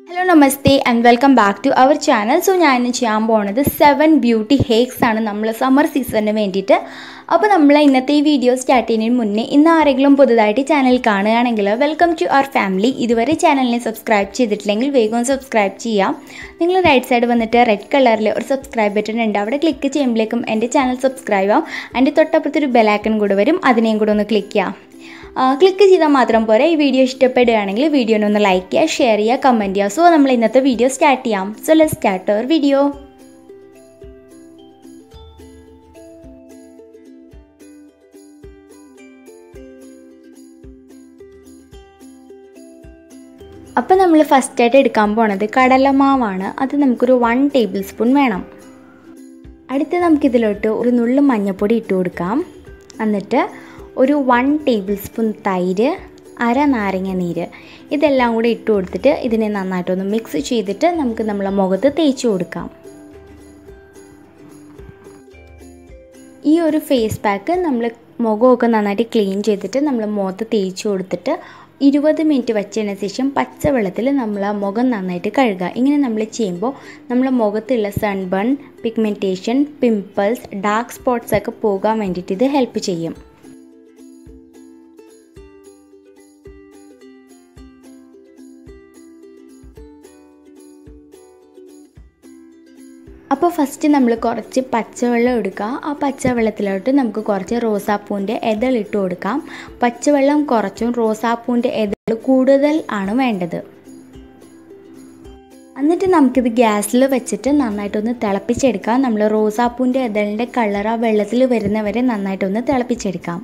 Hello, Namaste and welcome back to our channel. So, I am going to 7 beauty hacks in the summer season. Now, we will video start in the channel. Welcome to our family. If you have channel subscribe subscribe the right side red color or subscribe button click the channel subscribe and the bell icon click. Click ചെയ്താൽ മാത്രം പോരെ ഈ video ഇഷ്ടപ്പെടുകയാണെങ്കിൽ വീഡിയോനെ ഒന്ന് like ചെയ്യുക share ചെയ്യുക comment ചെയ്യുക so നമ്മൾ ഇന്നത്തെ വീഡിയോ സ്റ്റാർട്ട് ചെയ്യാം so let's start our video അപ്പോൾ നമ്മൾ ഫസ്റ്റ് ആയിട്ട് എടുക്കാൻ പോണത് കടലമാവാണ് അത് നമുക്കൊരു 1 ടേബിൾസ്പൂൺ വേണം അടുത്ത നമുക്ക് ഇതിലോട്ട് ഒരു നുള്ളു മഞ്ഞൾപ്പൊടി ഇട്ട് കൊടുക്കാം എന്നിട്ട് ഒരു 1 ടേബിൾസ്പൂൺ തൈര് അര നാരങ്ങ നീര് ഇതെല്ലാം കൂടി ഇട്ട് കൊടുത്തിട്ട് ഇതിനെ നന്നായിട്ട് ഒന്ന് മിക്സ് ചെയ്തിട്ട് നമുക്ക് നമ്മുടെ മുഖത്ത് തേച്ച് കൊടുക്കാം ഈ ഒരു ഫേസ് പാക്ക് നമ്മൾ മുഖമൊക്കെ നന്നായിട്ട് ക്ലീൻ ചെയ്തിട്ട് നമ്മൾ മുഖത്ത് തേച്ച് കൊടുത്തിട്ട് 20 മിനിറ്റ് വെച്ചതിന് ശേഷം പച്ചവെള്ളത്തിൽ നമ്മൾ മുഖം നന്നായിട്ട് കഴുകുക ഇങ്ങനെ നമ്മൾ ചെയ്യുമ്പോൾ നമ്മുടെ മുഖത്തുള്ള sunburn pigmentation pimples dark spots ഒക്കെ പോകാൻ വേണ്ടിയിട്ട് ഇത് ഹെൽപ്പ് ചെയ്യും അപ്പോൾ ഫസ്റ്റ് നമ്മൾ കുറച്ച് പച്ചവെള്ളം എടുക്കുക ആ പച്ചവെള്ളത്തിലോട്ട് നമുക്ക് കുറച്ച് റോസാപ്പൂവിൻ്റെ ഇതൾ ഇട്ട് കൊടുക്കാം പച്ചവെള്ളം കുറച്ചും റോസാപ്പൂവിൻ്റെ ഇതൾ കൂടുതൽ ആണ് വേണ്ടത് എന്നിട്ട് നമുക്കിത് ഗ്യാസിൽ വെച്ചിട്ട് നന്നായിട്ടൊന്ന് തിളപ്പിച്ചെടുക്കാം നമ്മൾ റോസാപ്പൂവിൻ്റെ ഇതളിൻ്റെ കളർ ആ വെള്ളത്തിൽ വരുന്നവരെ നന്നായിട്ടൊന്ന് തിളപ്പിച്ചെടുക്കാം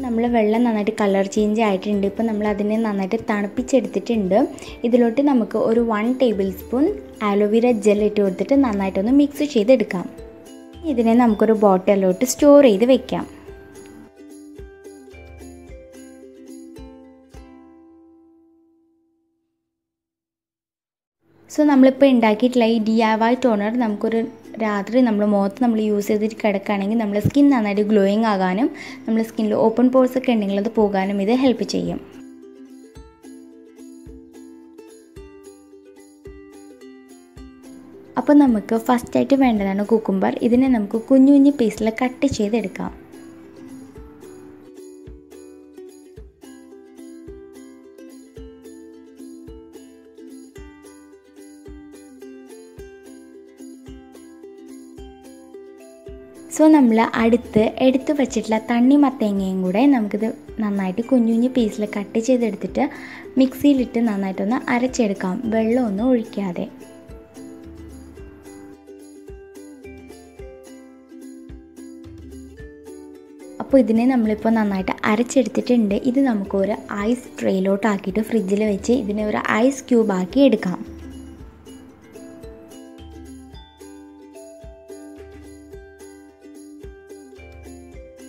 നമ്മൾ വെള്ളം നന്നായിട്ട് കളർ ചേഞ്ച് ആയിട്ടുണ്ട് ഇപ്പോൾ നമ്മൾ അതിനെ നന്നായിട്ട് തണുപ്പിച്ചെടുത്തിട്ടുണ്ട് ഇതിലോട്ട് നമുക്ക് ഒരു 1 ടേബിൾസ്പൂൺ ആലോവേര ജെൽ ഇട്ട് കൊടുത്തിട്ട് നന്നായിട്ടൊന്ന് മിക്സ് ചെയ്തെടുക്കാം ഇതിനെ നമുക്കൊരു ബോട്ടിലോട്ട് സ്റ്റോർ ചെയ്ത് വെക്കാം സോ നമ്മളിപ്പോൾ ഉണ്ടാക്കിയിട്ടുള്ള ഈ DIY ടോണർ നമുക്കൊരു രാത്രി നമ്മൾ മുഖത്ത് നമ്മൾ യൂസ് ചെയ്തിട്ട് കിടക്കുകയാണെങ്കിൽ നമ്മുടെ സ്കിൻ നന്നായിട്ട് ഗ്ലോയിങ് ആകാനും നമ്മുടെ സ്കിന്നിൽ ഓപ്പൺ പോർസ് ഒക്കെ ഉണ്ടെങ്കിൽ അത് പോകാനും ഇത് ഹെൽപ്പ് ചെയ്യും അപ്പോൾ നമുക്ക് ഫസ്റ്റായിട്ട് വേണ്ടതാണ് കുക്കുംബർ ഇതിനെ നമുക്ക് കുഞ്ഞു കുഞ്ഞു പീസിൽ കട്ട് ചെയ്തെടുക്കാം സോ നമ്മൾ എടുത്ത് വെച്ചിട്ടുള്ള തണ്ണിമത്തങ്ങയും കൂടെ നമുക്കിത് നന്നായിട്ട് കുഞ്ഞു കുഞ്ഞു പീസിൽ കട്ട് ചെയ്തെടുത്തിട്ട് മിക്സിയിലിട്ട് നന്നായിട്ടൊന്ന് അരച്ചെടുക്കാം വെള്ളമൊന്നും ഒഴിക്കാതെ അപ്പോൾ ഇതിനെ നമ്മളിപ്പോൾ നന്നായിട്ട് അരച്ചെടുത്തിട്ടുണ്ട് ഇത് നമുക്കൊരു ഐസ് ട്രേയിലോട്ട് ആക്കിയിട്ട് ഫ്രിഡ്ജിൽ വെച്ച് ഇതിനെ ഒരു ഐസ് ക്യൂബ് ആക്കി എടുക്കാം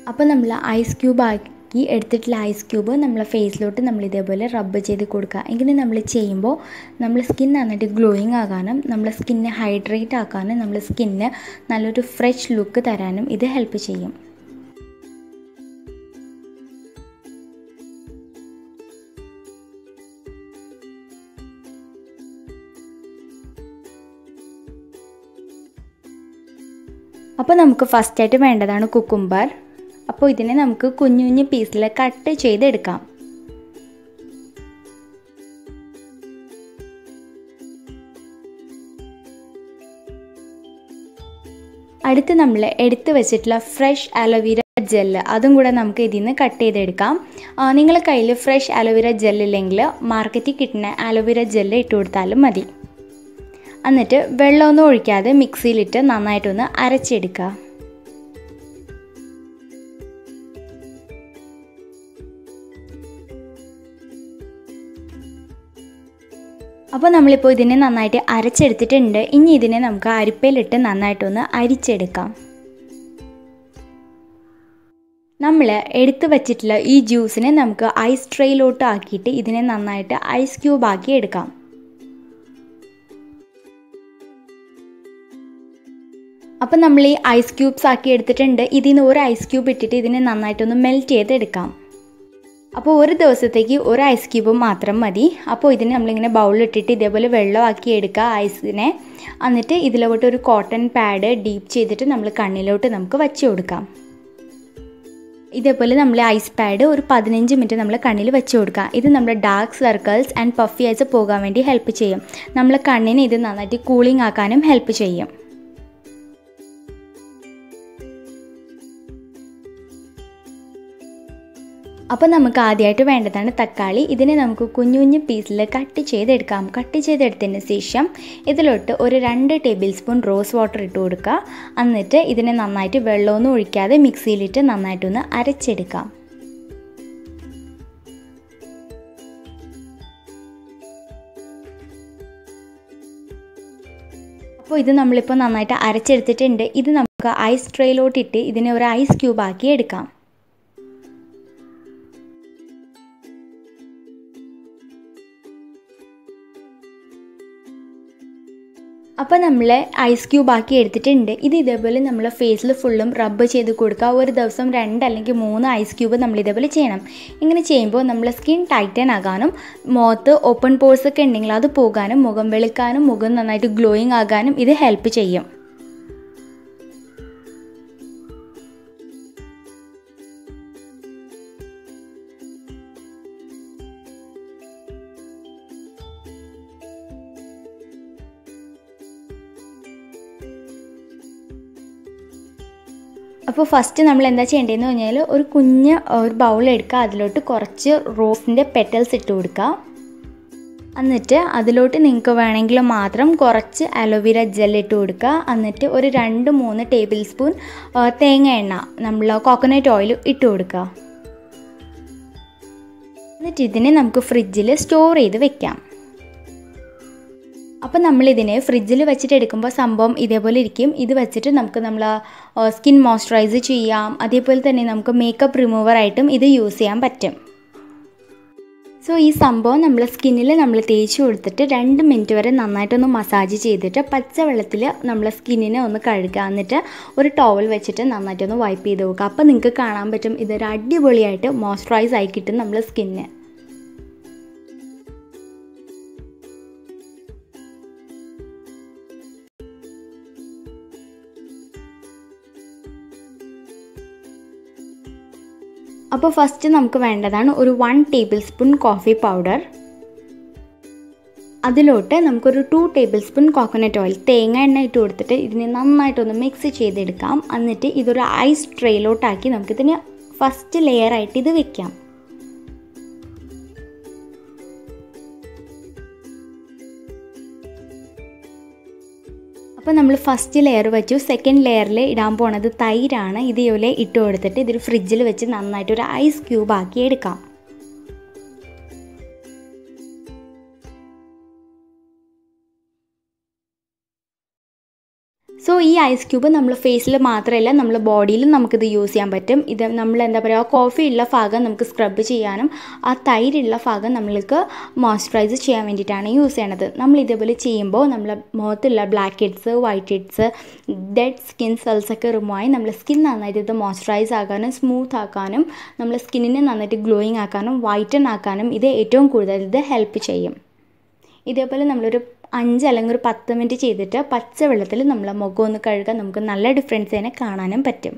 അപ്പോൾ നമ്മൾ ഐസ് ക്യൂബ് ആക്കി എടുത്തിട്ടുള്ള ഐസ് ക്യൂബ് നമ്മളെ ഫേസിലോട്ട് നമ്മൾ ഇതേപോലെ റബ്ബ് ചെയ്ത് കൊടുക്കുക ഇങ്ങനെ നമ്മൾ ചെയ്യുമ്പോൾ നമ്മുടെ സ്കിൻ നന്നായിട്ട് ഗ്ലോയിങ് ആകാനും നമ്മുടെ സ്കിന്നെ ഹൈഡ്രേറ്റ് ആക്കാനും നമ്മുടെ സ്കിന്നിന് നല്ലൊരു ഫ്രഷ് ലുക്ക് തരാനും ഇത് ഹെൽപ്പ് ചെയ്യും അപ്പോൾ നമുക്ക് ഫസ്റ്റായിട്ട് വേണ്ടതാണ് കുക്കുംബർ അപ്പോൾ ഇതിനെ നമുക്ക് കുഞ്ഞു കുഞ്ഞു പീസിൽ കട്ട് ചെയ്തെടുക്കാം അടുത്ത് നമ്മൾ എടുത്ത് വെച്ചിട്ടുള്ള ഫ്രഷ് അലോവേര ജെല്ല് അതും കൂടെ നമുക്ക് ഇതിൽ നിന്ന് കട്ട് ചെയ്തെടുക്കാം നിങ്ങളുടെ കയ്യിൽ ഫ്രഷ് അലോവേര ജെല്ല് ഇല്ലെങ്കിൽ മാർക്കറ്റിൽ കിട്ടുന്ന അലോവേര ജെല്ല് ഇട്ട് കൊടുത്താലും മതി എന്നിട്ട് വെള്ളമൊന്നും ഒഴിക്കാതെ മിക്സിയിലിട്ട് നന്നായിട്ടൊന്ന് അരച്ചെടുക്കുക അപ്പോൾ നമ്മളിപ്പോൾ ഇതിനെ നന്നായിട്ട് അരച്ചെടുത്തിട്ടുണ്ട് ഇനി ഇതിനെ നമുക്ക് അരിപ്പയിലിട്ട് നന്നായിട്ടൊന്ന് അരിച്ചെടുക്കാം നമ്മൾ എടുത്ത് വച്ചിട്ടുള്ള ഈ ജ്യൂസിനെ നമുക്ക് ഐസ് ട്രേയിലോട്ട് ആക്കിയിട്ട് ഇതിനെ നന്നായിട്ട് ഐസ് ക്യൂബ് ആക്കി എടുക്കാം അപ്പോൾ നമ്മൾ ഈ ഐസ് ക്യൂബ്സ് ആക്കി എടുത്തിട്ടുണ്ട്. ഇതിന് ഒരു ഐസ് ക്യൂബ് ഇട്ടിട്ട് ഇതിനെ നന്നായിട്ടൊന്ന് മെൽറ്റ് ചെയ്തെടുക്കാം. അപ്പോൾ ഒരു ദിവസത്തേക്ക് ഒരു ഐസ് ക്യൂബ് മാത്രം മതി. അപ്പോൾ ഇതിന് നമ്മളിങ്ങനെ ബൗളിലിട്ടിട്ട് ഇതേപോലെ വെള്ളമാക്കി എടുക്കുക ഐസിനെ. എന്നിട്ട് ഇതിലോട്ട് ഒരു കോട്ടൺ പാഡ് ഡീപ്പ് ചെയ്തിട്ട് നമ്മൾ കണ്ണിലോട്ട് നമുക്ക് വച്ച് കൊടുക്കാം. ഇതേപോലെ നമ്മൾ ഐസ് പാഡ് ഒരു 15 മിനിറ്റ് നമ്മൾ കണ്ണിൽ വെച്ച് കൊടുക്കുക. ഇത് നമ്മുടെ dark circles and puffy eyes പോകാൻ വേണ്ടി ഹെൽപ്പ് ചെയ്യും. നമ്മളെ കണ്ണിനെ ഇത് നന്നായിട്ട് കൂളിംഗ് ആക്കാനും ഹെൽപ്പ് ചെയ്യും. അപ്പോൾ നമുക്ക് ആദ്യമായിട്ട് വേണ്ടതാണ് തക്കാളി. ഇതിനെ നമുക്ക് കുഞ്ഞു കുഞ്ഞു പീസിൽ കട്ട് ചെയ്തെടുക്കാം. കട്ട് ചെയ്തെടുത്തതിന് ശേഷം ഇതിലോട്ട് ഒരു 2 ടേബിൾ സ്പൂൺ റോസ് വാട്ടർ ഇട്ട് കൊടുക്കുക. എന്നിട്ട് ഇതിനെ നന്നായിട്ട് വെള്ളമൊന്നും ഒഴിക്കാതെ മിക്സിയിലിട്ട് നന്നായിട്ടൊന്ന് അരച്ചെടുക്കാം. അപ്പോൾ ഇത് നമ്മളിപ്പോൾ നന്നായിട്ട് അരച്ചെടുത്തിട്ടുണ്ട്. ഇത് നമുക്ക് ഐസ് ട്രേയിലോട്ടിട്ട് ഇതിനെ ഒരു ഐസ് ക്യൂബ് ആക്കി എടുക്കാം. അപ്പോൾ നമ്മൾ ഐസ് ക്യൂബ് ആക്കി എടുത്തിട്ടുണ്ട്. ഇത് ഇതേപോലെ നമ്മൾ ഫേസിൽ ഫുള്ളും റബ്ബ് ചെയ്ത് കൊടുക്കുക. ഒരു ദിവസം 2 അല്ലെങ്കിൽ 3 ഐസ് ക്യൂബ് നമ്മൾ ഇതേപോലെ ചെയ്യണം. ഇങ്ങനെ ചെയ്യുമ്പോൾ നമ്മളെ സ്കിൻ ടൈറ്റൻ ആകാനും മുഖത്ത് ഓപ്പൺ പോഴ്സ് ഒക്കെ ഉണ്ടെങ്കിൽ അത് പോകാനും മുഖം വെളുക്കാനും മുഖം നന്നായിട്ട് ഗ്ലോയിങ് ആകാനും ഇത് ഹെൽപ്പ് ചെയ്യും. അപ്പോൾ ഫസ്റ്റ് നമ്മൾ എന്താ ചെയ്യേണ്ടതെന്ന് പറഞ്ഞാൽ ഒരു കുഞ്ഞ് ഒരു ബൗൾ എടുക്കുക. അതിലോട്ട് കുറച്ച് റോസിൻ്റെ പെറ്റൽസ് ഇട്ട് കൊടുക്കുക. എന്നിട്ട് അതിലോട്ട് നിങ്ങൾക്ക് വേണമെങ്കിൽ മാത്രം കുറച്ച് അലോവേര ജെൽ ഇട്ട് കൊടുക്കുക. എന്നിട്ട് ഒരു 2-3 ടേബിൾ സ്പൂൺ തേങ്ങ എണ്ണ നമ്മൾ കോക്കനട്ട് ഓയിൽ ഇട്ട് കൊടുക്കുക. എന്നിട്ട് ഇതിനെ നമുക്ക് ഫ്രിഡ്ജിൽ സ്റ്റോർ ചെയ്ത് വെക്കാം. അപ്പോൾ നമ്മളിതിനെ ഫ്രിഡ്ജിൽ വെച്ചിട്ട് എടുക്കുമ്പോൾ സംഭവം ഇതേപോലെ ഇരിക്കും. ഇത് വെച്ചിട്ട് നമുക്ക് നമ്മൾ സ്കിൻ മോയ്സ്ചറൈസ് ചെയ്യാം. അതേപോലെ തന്നെ നമുക്ക് മേക്കപ്പ് റിമൂവറായിട്ടും ഇത് യൂസ് ചെയ്യാൻ പറ്റും. സോ ഈ സംഭവം നമ്മൾ സ്കിന്നിൽ നമ്മൾ തേച്ച് കൊടുത്തിട്ട് 2 മിനിറ്റ് വരെ നന്നായിട്ടൊന്ന് മസാജ് ചെയ്തിട്ട് പച്ചവെള്ളത്തിൽ നമ്മളെ സ്കിന്നിനെ ഒന്ന് കഴുകുക. എന്നിട്ട് ഒരു ടവൽ വെച്ചിട്ട് നന്നായിട്ടൊന്ന് വൈപ്പ് ചെയ്ത് നോക്കുക. അപ്പോൾ നിങ്ങൾക്ക് കാണാൻ പറ്റും ഇതൊരു അടിപൊളിയായിട്ട് മോയ്സ്ചറൈസ് ആയി കിട്ടും നമ്മളെ സ്കിന്ന്. അപ്പോൾ ഫസ്റ്റ് നമുക്ക് വേണ്ടതാണ് ഒരു 1 ടേബിൾ സ്പൂൺ കോഫി പൗഡർ. അതിലോട്ട് നമുക്കൊരു 2 ടേബിൾ സ്പൂൺ കോക്കനട്ട് ഓയിൽ തേങ്ങ എണ്ണ ഇട്ട് കൊടുത്തിട്ട് ഇതിനെ നന്നായിട്ടൊന്ന് മിക്സ് ചെയ്തെടുക്കാം. എന്നിട്ട് ഇതൊരു ഐസ് ട്രേയിലോട്ടാക്കി നമുക്കിതിന് ഫസ്റ്റ് ലെയറായിട്ട് ഇത് വെക്കാം. അപ്പോൾ നമ്മൾ ഫസ്റ്റ് ലെയർ വെച്ചു. സെക്കൻഡ് ലെയറിൽ ഇടാൻ പോണത് തൈരാണ്. ഇതേപോലെ ഇട്ട് കൊടുത്തിട്ട് ഇതൊരു ഫ്രിഡ്ജിൽ വെച്ച് നന്നായിട്ടൊരു ഐസ് ക്യൂബ് ആക്കി എടുക്കാം. സോ ഈ ഐസ് ക്യൂബ് നമ്മൾ ഫേസിൽ മാത്രമല്ല നമ്മൾ ബോഡിയിലും നമുക്കിത് യൂസ് ചെയ്യാൻ പറ്റും. ഇത് നമ്മൾ എന്താ പറയുക കോഫി ഉള്ള ഭാഗം നമുക്ക് സ്ക്രബ് ചെയ്യാനും ആ തൈരുള്ള ഭാഗം നമ്മൾക്ക് മോയ്സ്ചറൈസ് ചെയ്യാൻ വേണ്ടിയിട്ടാണ് യൂസ് ചെയ്യണത്. നമ്മൾ ഇതേപോലെ ചെയ്യുമ്പോൾ നമ്മളെ മുഖത്തുള്ള blackheads whiteheads dead skin cells ഒക്കെ റിമൂവ് ആയി നമ്മളെ സ്കിൻ നന്നായിട്ട് ഇത് മോയ്സ്ചറൈസ് ആക്കാനും സ്മൂത്ത് ആക്കാനും നമ്മളെ സ്കിന്നിനെ നന്നായിട്ട് ഗ്ലോയിങ് ആക്കാനും വൈറ്റൻ ആക്കാനും ഇത് ഏറ്റവും കൂടുതൽ ഇത് ഹെൽപ്പ് ചെയ്യും. ഇതേപോലെ നമ്മളൊരു 5 അല്ലെങ്കിൽ 10 മിനിറ്റ് ചെയ്തിട്ട് പച്ചവെള്ളത്തിൽ നമ്മളെ മുഖം ഒന്ന് കഴുകാൻ നമുക്ക് നല്ല ഡിഫറൻസ് തന്നെ കാണാനും പറ്റും.